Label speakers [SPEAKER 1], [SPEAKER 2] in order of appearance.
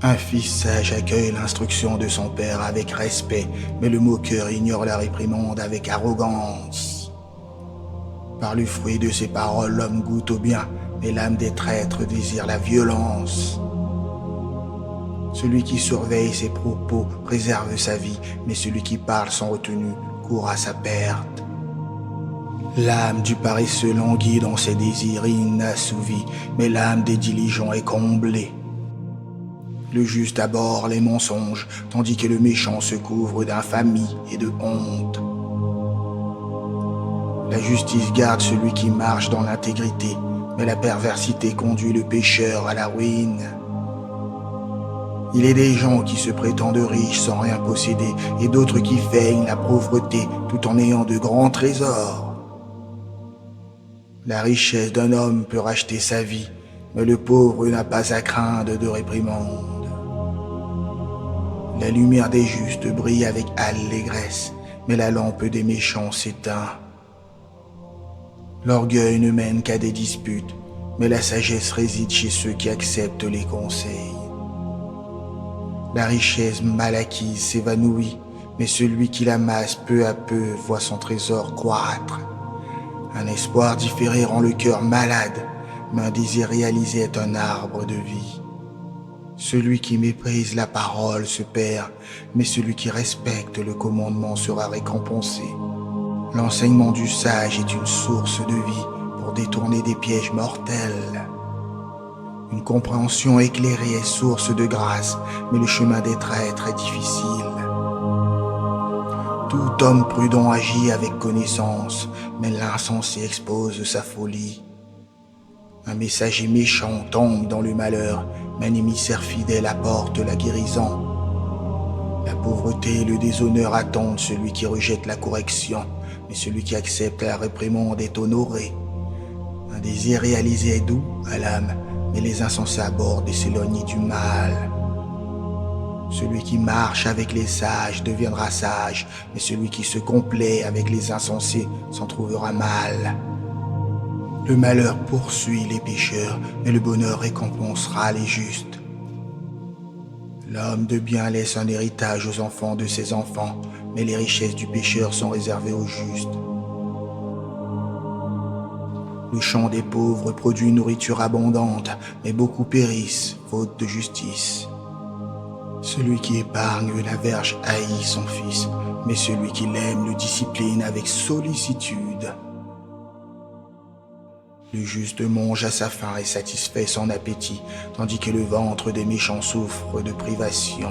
[SPEAKER 1] Un fils sage accueille l'instruction de son père avec respect, mais le moqueur ignore la réprimande avec arrogance. Par le fruit de ses paroles, l'homme goûte au bien, mais l'âme des traîtres désire la violence. Celui qui surveille ses propos préserve sa vie, mais celui qui parle sans retenue court à sa perte. L'âme du paresseux languit dans ses désirs inassouvis, mais l'âme des diligents est comblée. Le juste abhorre les mensonges, tandis que le méchant se couvre d'infamie et de honte. La justice garde celui qui marche dans l'intégrité, mais la perversité conduit le pécheur à la ruine. Il est des gens qui se prétendent riches sans rien posséder, et d'autres qui feignent la pauvreté tout en ayant de grands trésors. La richesse d'un homme peut racheter sa vie, mais le pauvre n'a pas à craindre de réprimande. La lumière des justes brille avec allégresse, mais la lampe des méchants s'éteint. L'orgueil ne mène qu'à des disputes, mais la sagesse réside chez ceux qui acceptent les conseils. La richesse mal acquise s'évanouit, mais celui qui l'amasse peu à peu voit son trésor croître. Un espoir différé rend le cœur malade, mais un désir réalisé est un arbre de vie. Celui qui méprise la parole se perd, mais celui qui respecte le commandement sera récompensé. L'enseignement du sage est une source de vie pour détourner des pièges mortels. Une compréhension éclairée est source de grâce, mais le chemin des traîtres est difficile. Tout homme prudent agit avec connaissance, mais l'insensé expose sa folie. Un messager méchant tombe dans le malheur, mais un émissaire fidèle apporte la guérison. La pauvreté et le déshonneur attendent celui qui rejette la correction, mais celui qui accepte la réprimande est honoré. Un désir réalisé est doux à l'âme, mais les insensés abordent et s'éloignent du mal. Celui qui marche avec les sages deviendra sage, mais celui qui se complaît avec les insensés s'en trouvera mal. Le malheur poursuit les pécheurs, mais le bonheur récompensera les justes. L'homme de bien laisse un héritage aux enfants de ses enfants, mais les richesses du pécheur sont réservées aux justes. Le champ des pauvres produit une nourriture abondante, mais beaucoup périssent, faute de justice. Celui qui épargne la verge haït son fils, mais celui qui l'aime le discipline avec sollicitude. Le juste mange à sa faim et satisfait son appétit, tandis que le ventre des méchants souffre de privation.